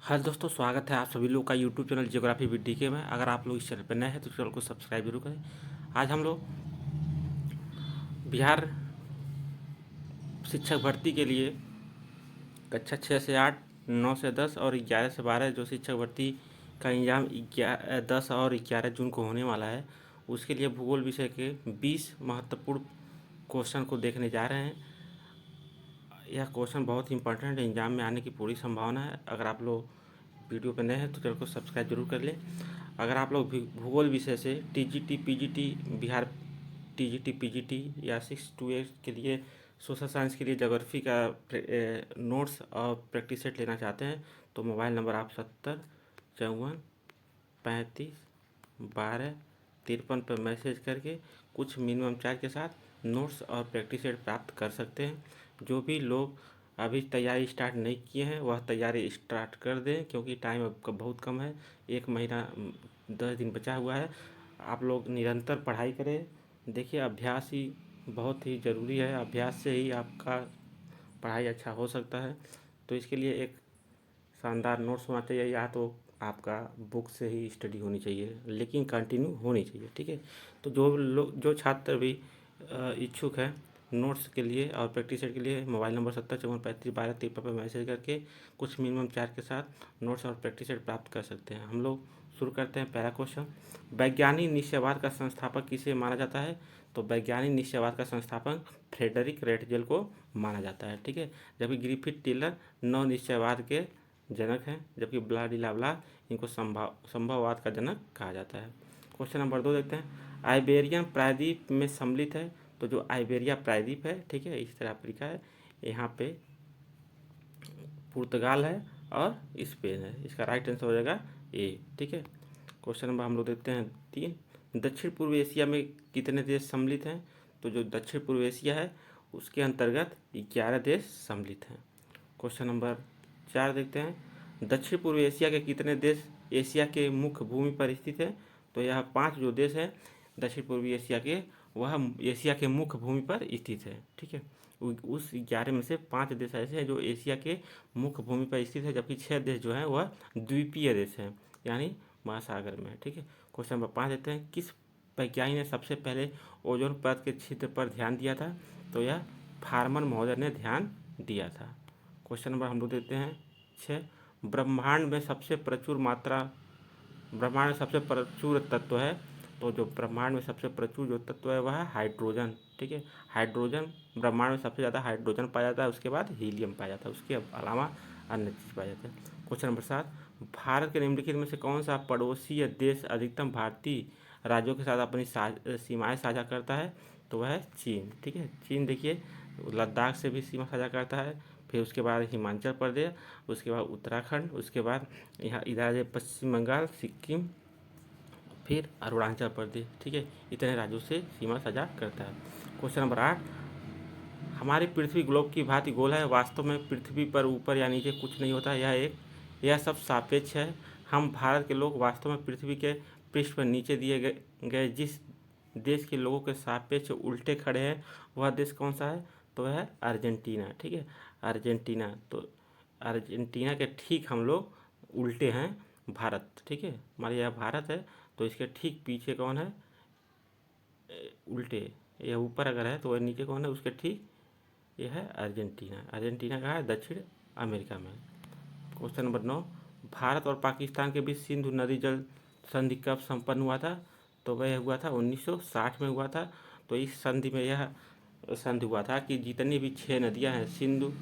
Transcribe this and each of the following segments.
Hello दोस्तों, स्वागत है आप सभी लोग का YouTube channel geography with DK में। अगर आप लोग इस चैनल पर नए हैं तो चैनल को सब्सक्राइब जरूर करें। आज हम लोग बिहार शिक्षक भर्ती के लिए कक्षा 6 से 8, 9 से 10 और 11 से 12 जो शिक्षक भर्ती का एग्ज़ाम 10 और 11 जून को होने वाला है, उसके लिए भूगोल विषय के 20 महत्वपूर्ण क्वेश्चन को देखने जा रहे हैं। यह क्वेश्चन बहुत ही इंपॉर्टेंट है, एग्जाम में आने की पूरी संभावना है। अगर आप लोग वीडियो पर नए हैं तो चैनल को सब्सक्राइब जरूर कर लें। अगर आप लोग भूगोल विषय से TGT PGT Bihar TGT PGT या 6 to 8 के लिए सोशल साइंस के लिए ज्योग्राफी का नोट्स और प्रैक्टिस सेट लेना चाहते हैं तो मोबाइल नंबर आप 70 54 35 12 53 पर मैसेज करके कुछ मिनिमम चार्ज के साथ नोट्स और प्रैक्टिस सेट प्राप्त कर सकते हैं। जो भी लोग अभी तैयारी स्टार्ट नहीं किए हैं वह तैयारी स्टार्ट कर दें, क्योंकि टाइम अब बहुत कम है। 1 महीना 10 दिन बचा हुआ है। आप लोग निरंतर पढ़ाई करें। देखिए, अभ्यास ही बहुत ही ज़रूरी है। अभ्यास से ही आपका पढ़ाई अच्छा हो सकता है। तो इसके लिए एक शानदार नोट्स होना चाहिए, या तो आपका बुक से ही स्टडी होनी चाहिए, लेकिन कंटिन्यू होनी चाहिए। ठीक है, तो जो छात्र भी इच्छुक हैं नोट्स के लिए और प्रैक्टिस सेट के लिए, मोबाइल नंबर 70 54 35 12 53 पर मैसेज करके कुछ मिनिमम चार्ज के साथ नोट्स और प्रैक्टिस सेट प्राप्त कर सकते हैं। हम लोग शुरू करते हैं पहला क्वेश्चन। वैज्ञानिक निश्चयवाद का संस्थापक किसे माना जाता है? तो वैज्ञानिक निश्चयवाद का संस्थापक फ्रेडरिक रेटजेल को माना जाता है। ठीक है, जबकि ग्रिफिथ टिलर नव निश्चयवाद के जनक हैं, जबकि ब्लाडिलावला इनको संभववाद का जनक कहा जाता है। क्वेश्चन नंबर 2 देखते हैं। आइबेरियन प्रायद्वीप में सम्मिलित है। तो जो आइबेरिया प्रायद्वीप है, ठीक है, इस तरह अफ्रीका है, यहाँ पे पुर्तगाल है और स्पेन है। इसका राइट आंसर हो जाएगा ए। ठीक है, क्वेश्चन नंबर हम लोग देखते हैं 3। दक्षिण पूर्व एशिया में कितने देश सम्मिलित हैं? तो जो दक्षिण पूर्व एशिया है उसके अंतर्गत 11 देश सम्मिलित हैं। क्वेश्चन नंबर 4 देखते हैं। दक्षिण पूर्व एशिया के कितने देश एशिया के मुख्य भूमि पर स्थित है? तो यह 5 जो देश हैं दक्षिण पूर्वी एशिया के, वह एशिया के मुख्य भूमि पर स्थित है। ठीक है, उस 11 में से 5 देश ऐसे हैं जो एशिया के मुख्य भूमि पर स्थित है, जबकि 6 देश जो हैं वह द्वीपीय देश हैं, यानी महासागर में। ठीक है, क्वेश्चन नंबर 5 देते हैं। किस वैज्ञानिक ने सबसे पहले ओजोन परत के छिद्र पर ध्यान दिया था? तो यह फार्मन महोदय ने ध्यान दिया था। क्वेश्चन नंबर हम लोग देते हैं 6। ब्रह्मांड में सबसे प्रचुर तत्व है। तो जो ब्रह्मांड में सबसे प्रचुर जो तत्व है वह है हाइड्रोजन। ठीक है, हाइड्रोजन, ब्रह्मांड में सबसे ज़्यादा हाइड्रोजन पाया जाता है, उसके बाद हीलियम पाया जाता है, उसके अलावा अन्य चीज़ पाया जाता है। Question number 7। भारत के निम्नलिखित में से कौन सा पड़ोसी देश अधिकतम भारतीय राज्यों के साथ अपनी सीमाएं साझा करता है? तो वह है चीन। ठीक है, चीन देखिए लद्दाख से भी सीमा साझा करता है, फिर उसके बाद हिमाचल प्रदेश, उसके बाद उत्तराखंड, उसके बाद यहाँ इधर पश्चिम बंगाल, सिक्किम, फिर अरुणाचल प्रदेश। ठीक है, इतने राज्यों से सीमा साझा करता है। Question number 8। हमारी पृथ्वी ग्लोब की भांति गोल है। वास्तव में पृथ्वी पर ऊपर या नीचे कुछ नहीं होता, यह सब सापेक्ष है। हम भारत के लोग वास्तव में पृथ्वी के पृष्ठ पर नीचे दिए गए जिस देश के लोगों के सापेक्ष उल्टे खड़े हैं वह देश कौन सा है? तो वह है अर्जेंटीना। ठीक है, अर्जेंटीना। तो अर्जेंटीना के ठीक हम लोग उल्टे हैं भारत। ठीक है, हमारे यहाँ भारत है तो इसके ठीक पीछे कौन है? उल्टे। यह ऊपर अगर है तो वह नीचे कौन है? उसके ठीक यह है अर्जेंटीना। अर्जेंटीना कहाँ है? दक्षिण अमेरिका में। Question number 9। भारत और पाकिस्तान के बीच सिंधु नदी जल संधि कब संपन्न हुआ था? तो वह हुआ था 1960 में हुआ था। तो इस संधि में यह संधि हुआ था कि जितनी भी 6 नदियां हैं सिंधु,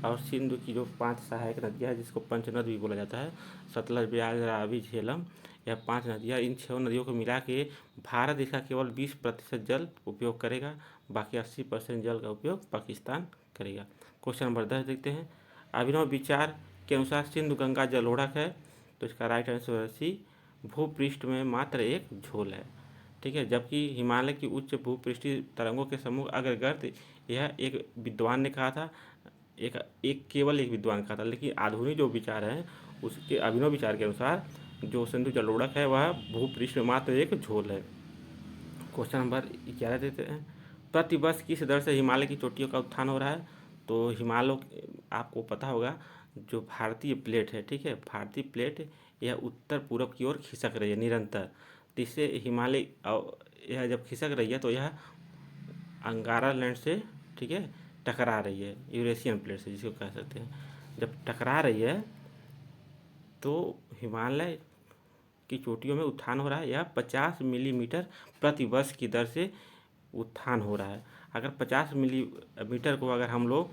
और सिंधु की जो 5 सहायक नदियां हैं जिसको पंचनद भी बोला जाता है, सतलज, ब्यास, रावी, झेलम, यह 5 नदियाँ, इन 6 नदियों को मिला के भारत इसका केवल 20% जल उपयोग करेगा, बाकी 80% जल का उपयोग पाकिस्तान करेगा। क्वेश्चन नंबर 10 देखते हैं। अभिनव विचार के अनुसार सिंधु गंगा जलोढ़क है। तो इसका राइट आंसर है सी। भूपृष्ठ में मात्र एक झोल है। ठीक है, जबकि हिमालय की उच्च भूपृष्ठीय तरंगों के समूह अग्रगर्त, यह एक विद्वान ने कहा था, केवल एक विद्वान कहा था, लेकिन आधुनिक जो विचार है उसके अभिनव विचार के अनुसार जो सिंधु जलोढ़क है वह भूपृष्ठ में मात्र एक झोल है। क्वेश्चन नंबर 11 देते हैं। प्रतिवर्ष किस दर से हिमालय की चोटियों का उत्थान हो रहा है? तो हिमालय आपको पता होगा जो भारतीय प्लेट है, ठीक है, भारतीय प्लेट यह उत्तर पूरब की ओर खिसक रही है निरंतर। तो इससे हिमालय यह जब खिसक रही है तो यह अंगारा लैंड से, ठीक है, टकरा रही है, यूरेशियन प्लेट से जिसको कह सकते हैं। जब टकरा रही है तो हिमालय की चोटियों में उत्थान हो रहा है। यह 50 मिलीमीटर प्रति वर्ष की दर से उत्थान हो रहा है। अगर 50 मिलीमीटर को अगर हम लोग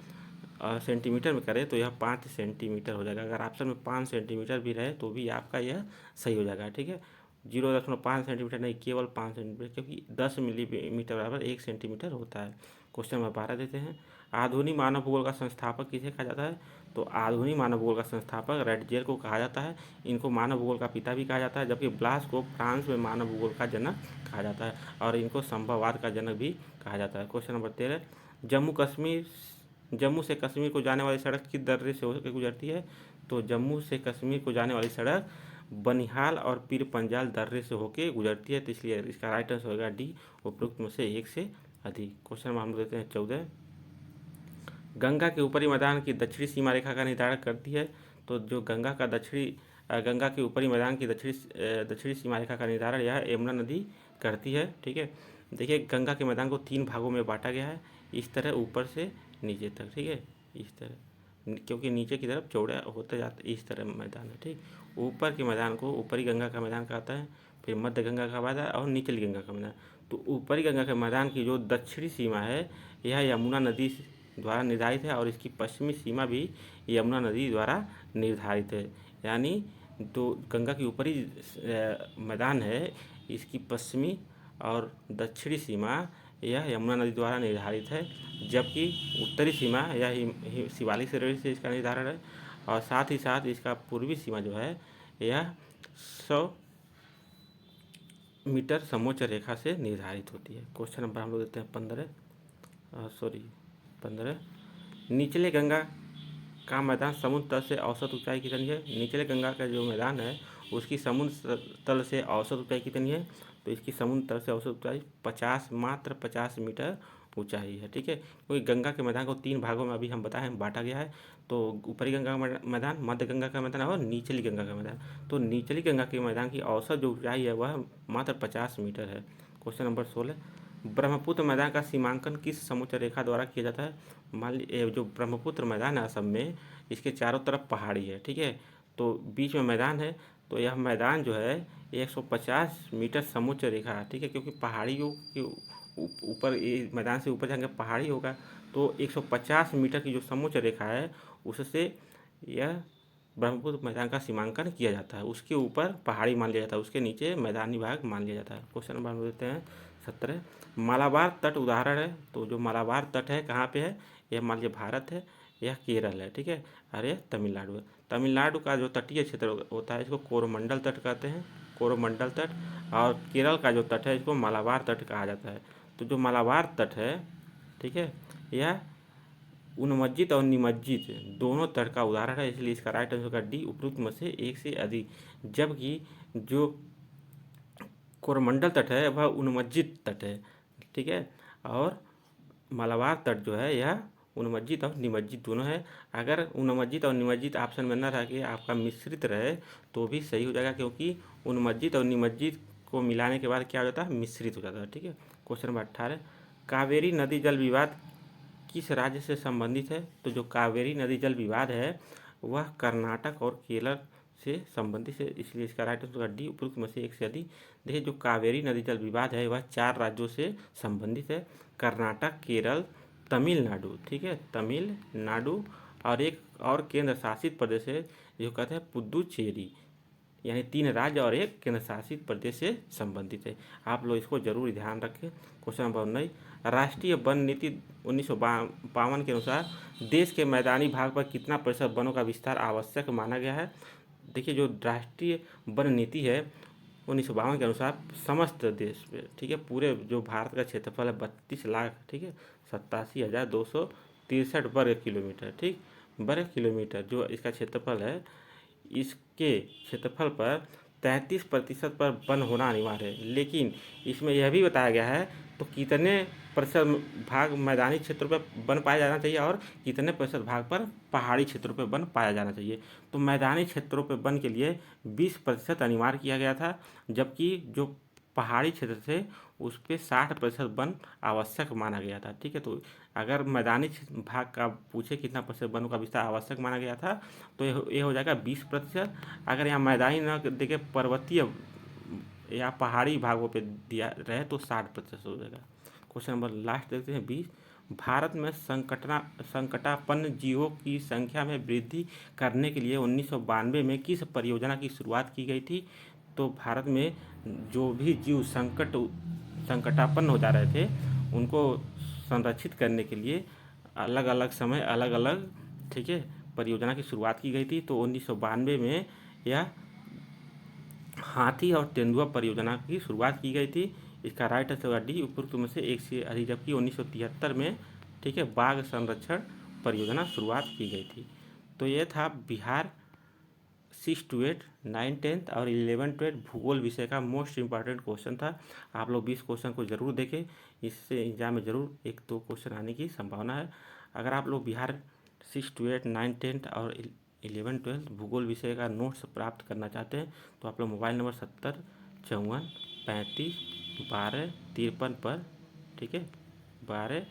सेंटीमीटर में करें तो यह 5 सेंटीमीटर हो जाएगा। अगर ऑप्शन में 5 सेंटीमीटर भी रहे तो भी आपका यह सही हो जाएगा, ठीक है। 0.5 सेंटीमीटर नहीं, केवल 5 सेंटीमीटर, क्योंकि 10 मिलीमीटर बराबर 1 सेंटीमीटर होता है। क्वेश्चन नंबर 12 देते हैं। आधुनिक मानव भूगोल का संस्थापक किसे कहा जाता है? तो आधुनिक मानव भूगोल का संस्थापक रेटजियर को कहा जाता है। इनको मानव भूगोल का पिता भी कहा जाता है, जबकि ब्लास को फ्रांस में मानव भूगोल का जनक कहा जाता है और इनको संभववाद का जनक भी कहा जाता है। Question number 13। जम्मू से कश्मीर को जाने वाली सड़क किस दर्रे से होकर गुजरती है? तो जम्मू से कश्मीर को जाने वाली सड़क बनिहाल और पीर पंजाल दर्रे से होकर गुजरती है, तो इसलिए इसका राइट आंसर होगा डी, उपरोक्त में से एक से अधिक। क्वेश्चन हम देते हैं 14। गंगा के ऊपरी मैदान की दक्षिणी सीमा रेखा का निर्धारण करती है। तो जो गंगा के ऊपरी मैदान की दक्षिणी सीमा रेखा का निर्धारण यह यमुना नदी करती है, ठीक है। देखिए गंगा के मैदान को 3 भागों में बांटा गया है, इस तरह ऊपर से नीचे तक, ठीक है, इस तरह, क्योंकि नीचे की तरफ चौड़ा होते जाते इस तरह मैदान है, ठीक। ऊपर के मैदान को ऊपरी गंगा का मैदान कहता है, फिर मध्य गंगा का मैदान और निचली गंगा का मैदान। तो ऊपरी गंगा के मैदान की जो दक्षिणी सीमा है यह यमुना नदी द्वारा निर्धारित है और इसकी पश्चिमी सीमा भी यमुना नदी द्वारा निर्धारित है। यानी तो गंगा की ऊपरी मैदान है, इसकी पश्चिमी और दक्षिणी सीमा यह यमुना नदी द्वारा निर्धारित है, जबकि उत्तरी सीमा यह शिवालिक श्रेणी से इसका निर्धारण है और साथ ही साथ इसका पूर्वी सीमा जो है यह 100 मीटर समोच्च रेखा से निर्धारित होती है। क्वेश्चन नंबर हम लोग देते हैं 15। निचले गंगा का मैदान समुद्र तल से औसत ऊंचाई कितनी है? निचले गंगा का जो मैदान है उसकी समुद्र तल से औसत ऊंचाई कितनी है? तो इसकी समुद्र तल से औसत ऊंचाई मात्र 50 मीटर ऊंचाई है, ठीक है। क्योंकि गंगा के मैदान को 3 भागों में अभी हम बताएं बांटा गया है, तो ऊपरी गंगा का मैदान, मध्य गंगा का मैदान और निचली गंगा का मैदान। तो निचली गंगा के मैदान की औसत जो ऊंचाई है वह मात्र 50 मीटर है। Question number 16। ब्रह्मपुत्र मैदान का सीमांकन किस समोच्च रेखा द्वारा किया जाता है? मान लीजिए जो ब्रह्मपुत्र मैदान है असम में, इसके चारों तरफ पहाड़ी है, ठीक है, तो बीच में मैदान है, तो यह मैदान जो है 150 मीटर समोच्च रेखा, ठीक है, क्योंकि पहाड़ियों के ऊपर ये मैदान से ऊपर जाएंगे पहाड़ी होगा, तो 150 मीटर की जो समोच्च रेखा है उससे यह ब्रह्मपुत्र मैदान का सीमांकन किया जाता है। उसके ऊपर पहाड़ी मान लिया जाता है, उसके नीचे मैदानी भाग मान लिया जाता है। क्वेश्चन नंबर हम देते हैं 17। मालाबार तट उदाहरण है। तो जो मालाबार तट है कहाँ पे है? यह मान लीजिए भारत है, यह केरल है, ठीक है, और यह तमिलनाडु है। तमिलनाडु का जो तटीय क्षेत्र होता है इसको कोरोमंडल तट कहते हैं, कोरोमंडल तट, और केरल का जो तट है इसको मालाबार तट कहा जाता है। तो जो मालाबार तट है, ठीक है, यह उन्मज्जित और निमज्जित दोनों तट का उदाहरण है, इसलिए इसका राइट आंसर होगा डी, उपरोक्त में से एक से अधिक। जबकि जो कोरोमंडल तट है वह उन्मज्जित तट है, ठीक है, और मालाबार तट जो है यह उन्मज्जित और निमज्जित दोनों है। अगर उन्मज्जित और निमज्जित ऑप्शन में न रह के आपका मिश्रित रहे तो भी सही हो जाएगा, क्योंकि उन्मज्जित और निमज्जित को मिलाने के बाद क्या हो जाता है? मिश्रित हो जाता है, ठीक है। Question number 18। कावेरी नदी जल विवाद किस राज्य से संबंधित है? तो जो कावेरी नदी जल विवाद है वह कर्नाटक और केरल से संबंधित है, इसलिए इसका राइट आंसर डी, उपरोक्त में से एक से अधिक। देखिए जो कावेरी नदी जल विवाद है वह 4 राज्यों से संबंधित है, कर्नाटक, केरल, तमिलनाडु, ठीक है, तमिलनाडु, और एक और केंद्र शासित प्रदेश है जो कहते हैं पुदुचेरी। यानी 3 राज्य और एक केंद्र शासित प्रदेश से संबंधित है। आप लोग इसको जरूर ध्यान रखें। Question number 19। राष्ट्रीय वन नीति 1952 के अनुसार देश के मैदानी भाग पर कितना प्रतिशत वनों का विस्तार आवश्यक माना गया है? देखिए जो राष्ट्रीय वन नीति है 1952 के अनुसार समस्त देश पे, ठीक है, पूरे जो भारत का क्षेत्रफल है 32 लाख, ठीक है, 87,263 वर्ग किलोमीटर, ठीक, वर्ग किलोमीटर जो इसका क्षेत्रफल है, इसके क्षेत्रफल पर 33% पर वन होना अनिवार्य है। लेकिन इसमें यह भी बताया गया है तो कितने प्रतिशत भाग मैदानी क्षेत्रों पर वन पाया जाना चाहिए और कितने प्रतिशत भाग पर पहाड़ी क्षेत्रों पर वन पाया जाना चाहिए। तो मैदानी क्षेत्रों पर वन के लिए 20% अनिवार्य किया गया था, जबकि जो पहाड़ी क्षेत्र थे उस पर 60% वन आवश्यक माना गया था। ठीक है, तो अगर मैदानी भाग का पूछे कितना प्रतिशत वनों का विस्तार आवश्यक माना गया था तो ये हो जाएगा 20%। अगर यहाँ मैदानी न देखे पर्वतीय या पहाड़ी भागों पे दिया रहे तो 60% हो जाएगा। क्वेश्चन नंबर लास्ट देखते हैं 20। भारत में संकटापन्न जीवों की संख्या में वृद्धि करने के लिए 1992 में किस परियोजना की शुरुआत की गई थी। तो भारत में जो भी जीव संकटापन्न हो जा रहे थे उनको संरक्षित करने के लिए अलग अलग समय अलग अलग, ठीक है, परियोजना की शुरुआत की गई थी। तो 1992 में यह हाथी और तेंदुआ परियोजना की शुरुआत की गई थी। इसका राइट आंसर होगा डी, उपरोक्त में से एक से अधिक, जबकि 1973 में, ठीक है, बाघ संरक्षण परियोजना शुरुआत की गई थी। तो ये था बिहार 6 to 8, 9, 10 और 11, 12 भूगोल विषय का मोस्ट इम्पॉर्टेंट क्वेश्चन था। आप लोग 20 क्वेश्चन को ज़रूर देखें, इससे एग्जाम में ज़रूर 1-2 क्वेश्चन आने की संभावना है। अगर आप लोग बिहार 6 to 8, 9, 10 और 11, 12 भूगोल विषय का नोट्स प्राप्त करना चाहते हैं तो आप लोग मोबाइल नंबर 70 54 35 12 53 पर, ठीक है, 12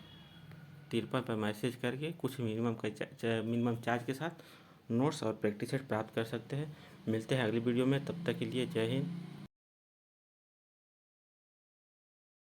53 पर मैसेज करके कुछ मिनिमम चार्ज के साथ नोट्स और प्रैक्टिस सेट प्राप्त कर सकते हैं। मिलते हैं अगली वीडियो में, तब तक के लिए जय हिंद।